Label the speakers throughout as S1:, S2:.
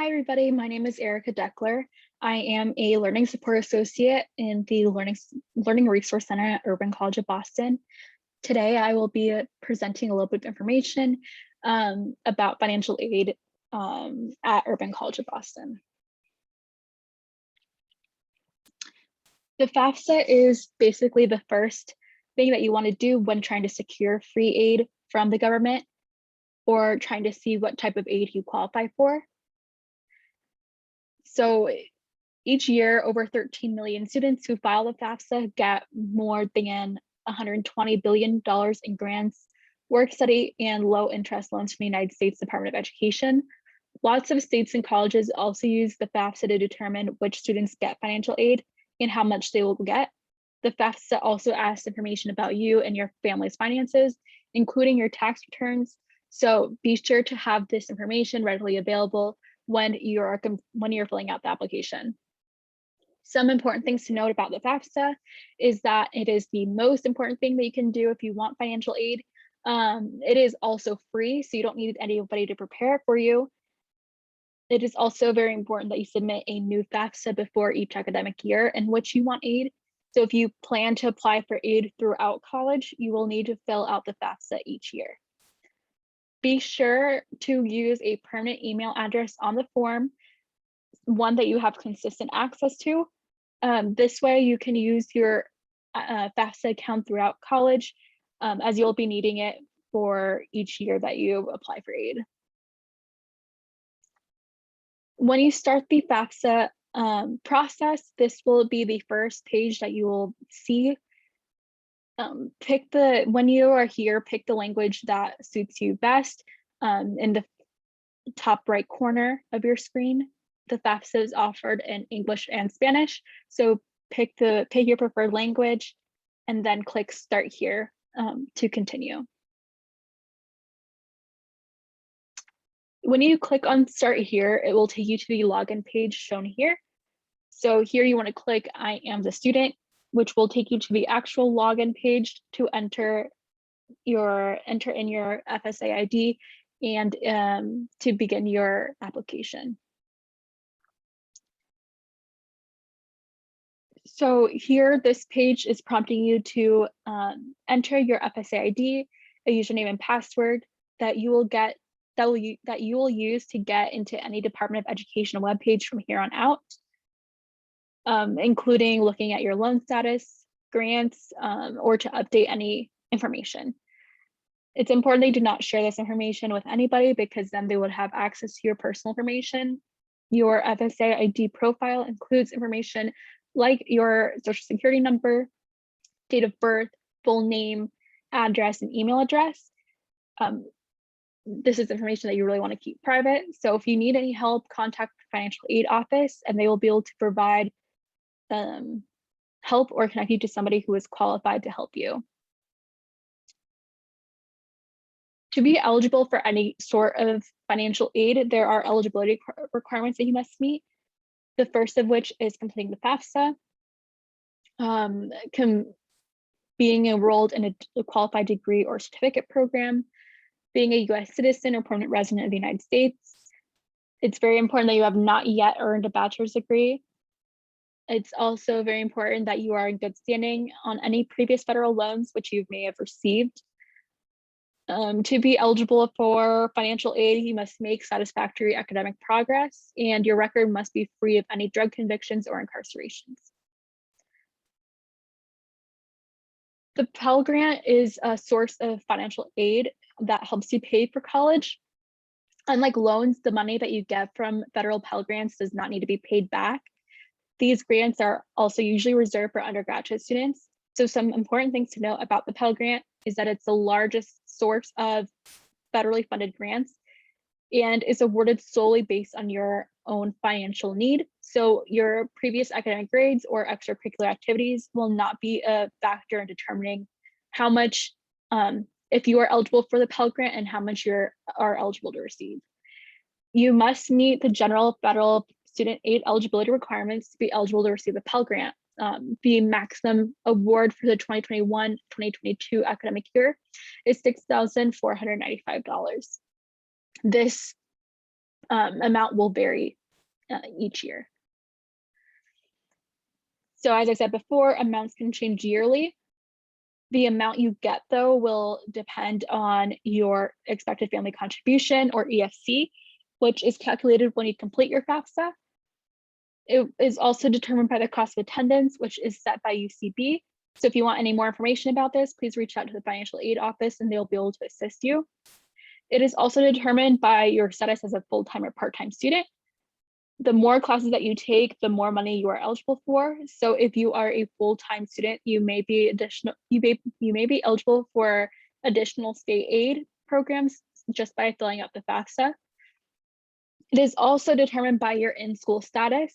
S1: everybody. My name is Erica Deckler. I am a Learning Support Associate in the Learning Resource Center at Urban College of Boston. Today, I will be presenting a little bit of information about financial aid at Urban College of Boston. The Fafsa is basically the first thing that you want to do when trying to secure free aid from the government or trying to see what type of aid you qualify for. So each year, over 13 million students who file the Fafsa get more than $120 billion in grants, work study, and low interest loans from the United States Department of Education. Lots of states and colleges also use the Fafsa to determine which students get financial aid and how much they will get. The Fafsa also asks information about you and your family's finances, including your tax returns. So be sure to have this information readily available when you're filling out the application. Some important things to note about the Fafsa is that it is the most important thing that you can do if you want financial aid. It is also free, so you don't need anybody to prepare for you. It is also very important that you submit a new Fafsa before each academic year in which you want aid. So if you plan to apply for aid throughout college, you will need to fill out the Fafsa each year. Be sure to use a permanent email address on the form, one that you have consistent access to. This way you can use your Fafsa account throughout college, as you'll be needing it for each year that you apply for aid. When you start the Fafsa process, this will be the first page that you will see. When you are here, pick the language that suits you best. In the top right corner of your screen, the Fafsa is offered in English and Spanish. So pick your preferred language and then click Start Here to continue. When you click on Start Here, it will take you to the login page shown here. So here you want to click I am the student, which will take you to the actual login page to enter in your FSA ID and to begin your application. So here, this page is prompting you to enter your FSA ID, a username and password that you will use to get into any Department of Education webpage from here on out. Including looking at your loan status, grants, or to update any information. It's important they do not share this information with anybody because then they would have access to your personal information. Your Fsa Id Profile includes information like your social security number, date of birth, full name, address, and email address. This is information that you really want to keep private. So if you need any help, contact the financial aid office and they will be able to provide help or connect you to somebody who is qualified to help you. To be eligible for any sort of financial aid, there are eligibility requirements that you must meet. The first of which is completing the Fafsa, being enrolled in a qualified degree or certificate program, being a US citizen or permanent resident of the United States. It's very important that you have not yet earned a bachelor's degree. It's also very important that you are in good standing on any previous federal loans which you may have received. To be eligible for financial aid, you must make satisfactory academic progress and your record must be free of any drug convictions or incarcerations. The Pell Grant is a source of financial aid that helps you pay for college. Unlike loans, the money that you get from federal Pell Grants does not need to be paid back. These grants are also usually reserved for undergraduate students. So some important things to note about the Pell Grant is that it's the largest source of federally funded grants and is awarded solely based on your own financial need. So your previous academic grades or extracurricular activities will not be a factor in determining how much, if you are eligible for the Pell Grant and how much you are eligible to receive. You must meet the general federal student aid eligibility requirements to be eligible to receive the Pell Grant. The maximum award for the 2021-2022 academic year is $6,495. This amount will vary each year. So as I said before, amounts can change yearly. The amount you get, though, will depend on your expected family contribution, or EFC, which is calculated when you complete your FAFSA. It is also determined by the cost of attendance, which is set by UCB. So if you want any more information about this, please reach out to the financial aid office and they'll be able to assist you. It is also determined by your status as a full-time or part-time student. The more classes that you take, the more money you are eligible for. So if you are a full-time student, you may be eligible for additional state aid programs just by filling out the FAFSA. It is also determined by your in-school status.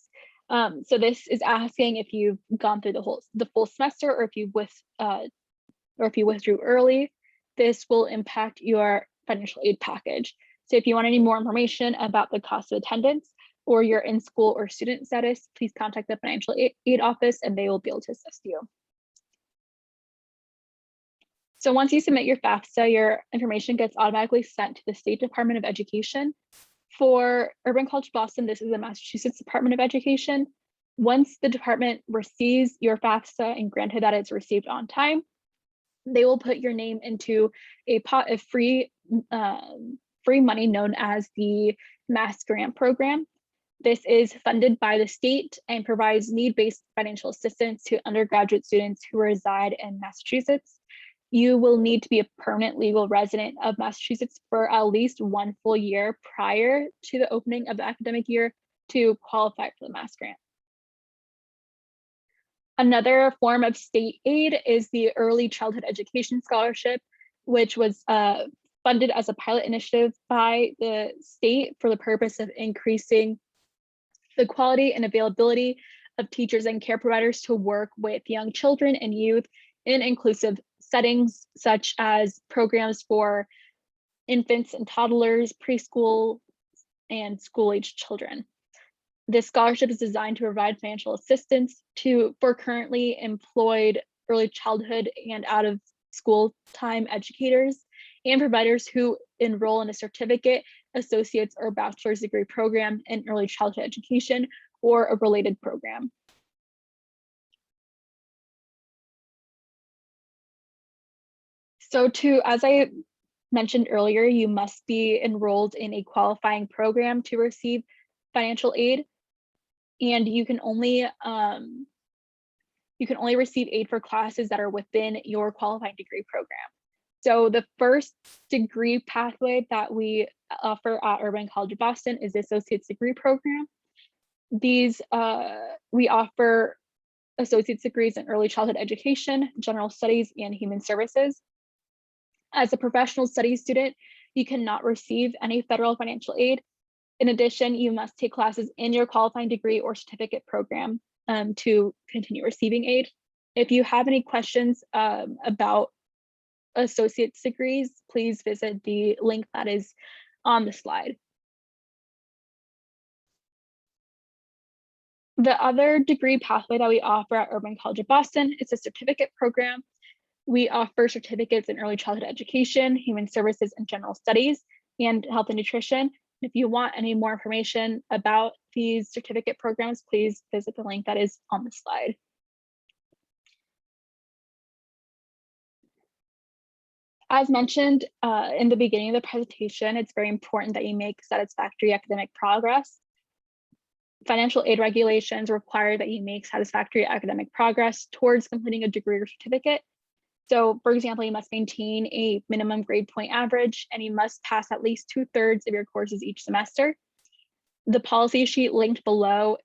S1: So this is asking if you've gone through the full semester, or if you withdrew early. This will impact your financial aid package. So if you want any more information about the cost of attendance or your in-school or student status, please contact the financial aid office and they will be able to assist you. So once you submit your FAFSA, your information gets automatically sent to the State Department of Education. For Urban College Boston, this is the Massachusetts Department of Education. Once the department receives your FAFSA and granted that it's received on time, they will put your name into a pot of free money known as the Mass Grant Program. This is funded by the state and provides need-based financial assistance to undergraduate students who reside in Massachusetts. You will need to be a permanent legal resident of Massachusetts for at least one full year prior to the opening of the academic year to qualify for the Mass Grant. Another form of state aid is the Early Childhood Education Scholarship, which was funded as a pilot initiative by the state for the purpose of increasing the quality and availability of teachers and care providers to work with young children and youth in inclusive settings, such as programs for infants and toddlers, preschool, and school-aged children. This scholarship is designed to provide financial assistance for currently employed early childhood and out of school time educators and providers who enroll in a certificate, associate's, or bachelor's degree program in early childhood education or a related program. So as I mentioned earlier, you must be enrolled in a qualifying program to receive financial aid, and you can only receive aid for classes that are within your qualifying degree program. So the first degree pathway that we offer at Urban College of Boston is the associate's degree program. We offer associate's degrees in early childhood education, general studies, and human services. As a professional studies student, you cannot receive any federal financial aid. In addition, you must take classes in your qualifying degree or certificate program to continue receiving aid. If you have any questions about associate's degrees, please visit the link that is on the slide. The other degree pathway that we offer at Urban College of Boston is a certificate program. We offer certificates in early childhood education, human services, and general studies, and health and nutrition. If you want any more information about these certificate programs, please visit the link that is on the slide. As mentioned in the beginning of the presentation, it's very important that you make satisfactory academic progress. Financial aid regulations require that you make satisfactory academic progress towards completing a degree or certificate. So, for example, you must maintain a minimum grade point average, and you must pass at least 2/3 of your courses each semester. The policy sheet linked below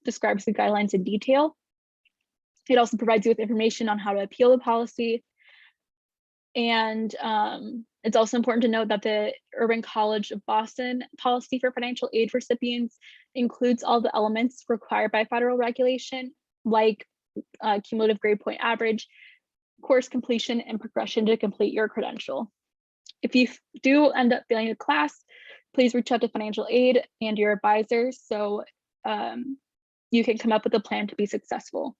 S1: describes the guidelines in detail. It also provides you with information on how to appeal the policy. And it's also important to note that the Urban College of Boston policy for financial aid recipients includes all the elements required by federal regulation, like cumulative grade point average, course completion, and progression to complete your credential. If you do end up failing a class, please reach out to financial aid and your advisors so you can come up with a plan to be successful.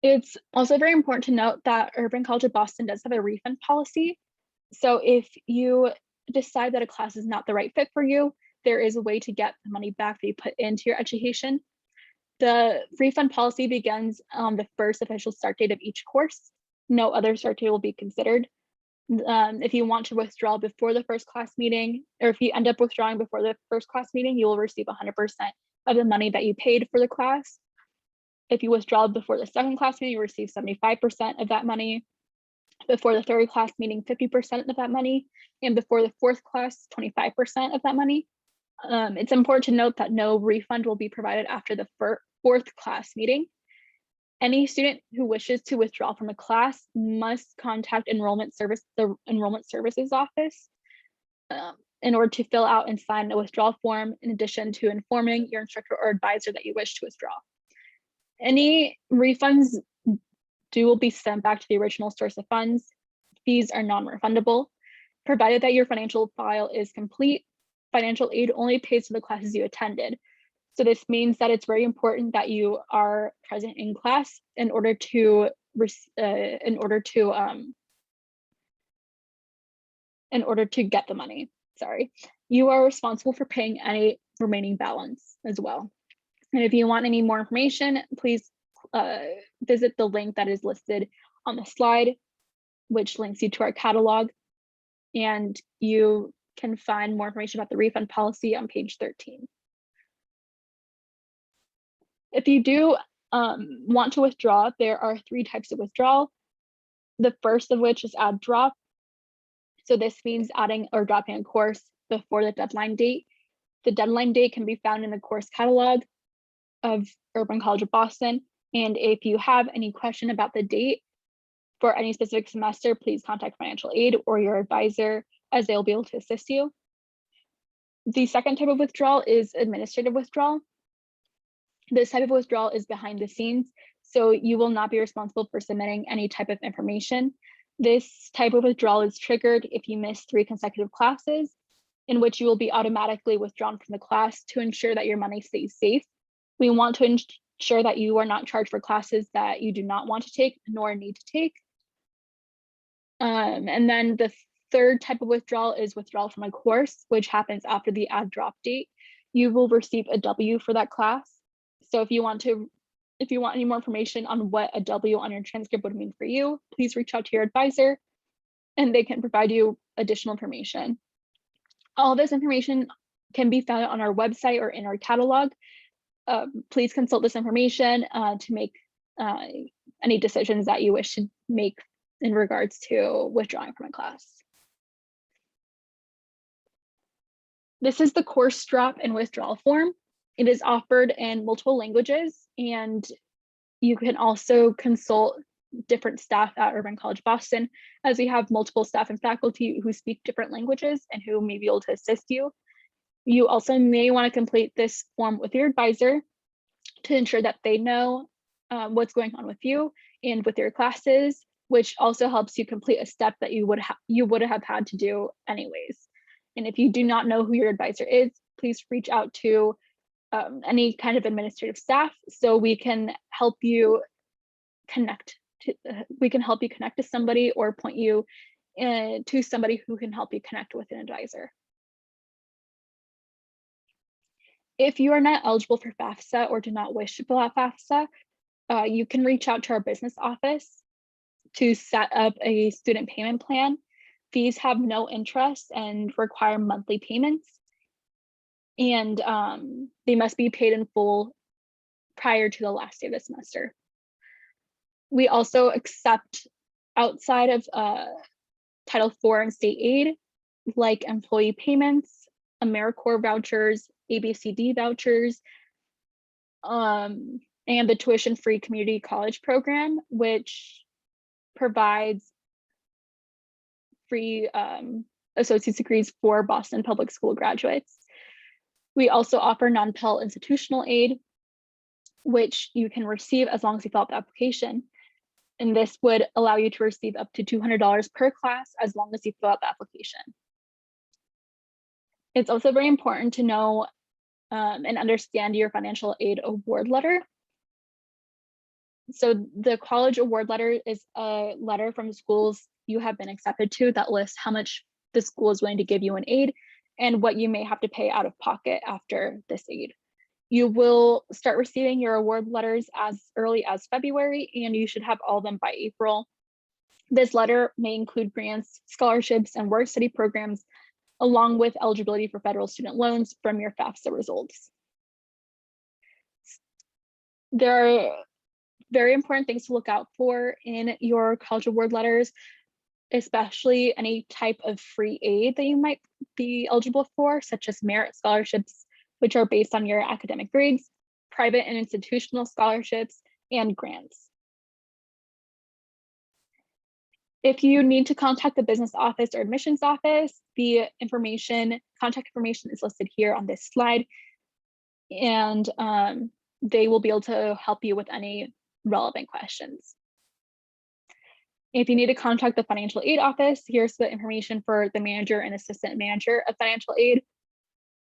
S1: It's also very important to note that Urban College of Boston does have a refund policy. So if you decide that a class is not the right fit for you, there is a way to get the money back that you put into your education. The refund policy begins on the first official start date of each course. No other start date will be considered. If you want to withdraw before the first class meeting, or if you end up withdrawing before the first class meeting, you will receive 100% of the money that you paid for the class. If you withdraw before the second class meeting, you receive 75% of that money. Before the third class meeting, 50% of that money, and before the fourth class, 25% of that money. It's important to note that no refund will be provided after the fourth class meeting. Any student who wishes to withdraw from a class must contact the Enrollment Services Office in order to fill out and sign a withdrawal form, in addition to informing your instructor or advisor that you wish to withdraw. Any refunds will be sent back to the original source of funds. Fees are non-refundable. Provided that your financial file is complete, financial aid only pays for the classes you attended. So this means that it's very important that you are present in class in order to get the money. Sorry, you are responsible for paying any remaining balance as well. And if you want any more information, please visit the link that is listed on the slide, which links you to our catalog, and you can find more information about the refund policy on page 13. If you do want to withdraw, there are 3 types of withdrawal. The first of which is add drop. So this means adding or dropping a course before the deadline date. The deadline date can be found in the course catalog of Urban College of Boston. And if you have any question about the date for any specific semester, please contact financial aid or your advisor, as they'll be able to assist you. The second type of withdrawal is administrative withdrawal. This type of withdrawal is behind the scenes, so you will not be responsible for submitting any type of information. This type of withdrawal is triggered if you miss 3 consecutive classes, in which you will be automatically withdrawn from the class to ensure that your money stays safe. We want to ensure that you are not charged for classes that you do not want to take nor need to take. And then the third type of withdrawal is withdrawal from a course, which happens after the add drop date. You will receive a W for that class. So if you want any more information on what a W on your transcript would mean for you, please reach out to your advisor and they can provide you additional information. All this information can be found on our website or in our catalog. Please consult this information to make any decisions that you wish to make in regards to withdrawing from a class. This is the course drop and withdrawal form. It is offered in multiple languages, and you can also consult different staff at Urban College Boston, as we have multiple staff and faculty who speak different languages and who may be able to assist you. You also may want to complete this form with your advisor to ensure that they know what's going on with you and with your classes, which also helps you complete a step that you would have had to do anyways. And if you do not know who your advisor is, please reach out to any kind of administrative staff so we can help you connect to somebody or point you to somebody who can help you connect with an advisor. If you are not eligible for Fafsa or do not wish to fill out Fafsa, you can reach out to our business office to set up a student payment plan. Fees have no interest and require monthly payments, and they must be paid in full prior to the last day of the semester. We also accept outside of Title IV and state aid, like employee payments, AmeriCorps vouchers, ABCD vouchers, and the tuition-free community college program, which provides free associate's degrees for Boston public school graduates. We also offer non-Pell Institutional Aid, which you can receive as long as you fill out the application. And this would allow you to receive up to $200 per class as long as you fill out the application. It's also very important to know and understand your financial aid award letter. So the college award letter is a letter from schools you have been accepted to that lists how much the school is willing to give you an aid and what you may have to pay out of pocket after this aid. You will start receiving your award letters as early as February, and you should have all of them by April. This letter may include grants, scholarships, and work study programs, along with eligibility for federal student loans from your FAFSA results. There are very important things to look out for in your college award letters, especially any type of free aid that you might be eligible for, such as merit scholarships, which are based on your academic grades, private and institutional scholarships, and grants. If you need to contact the business office or admissions office, the contact information is listed here on this slide, and they will be able to help you with any relevant questions. If you need to contact the financial aid office, here's the information for the manager and assistant manager of financial aid,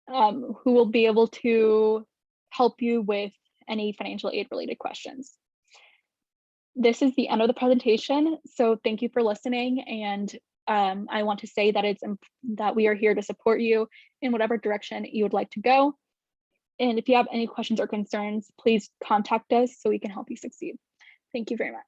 S1: who will be able to help you with any financial aid related questions. This is the end of the presentation. So thank you for listening. And I want to say that that we are here to support you in whatever direction you would like to go. And if you have any questions or concerns, please contact us so we can help you succeed. Thank you very much.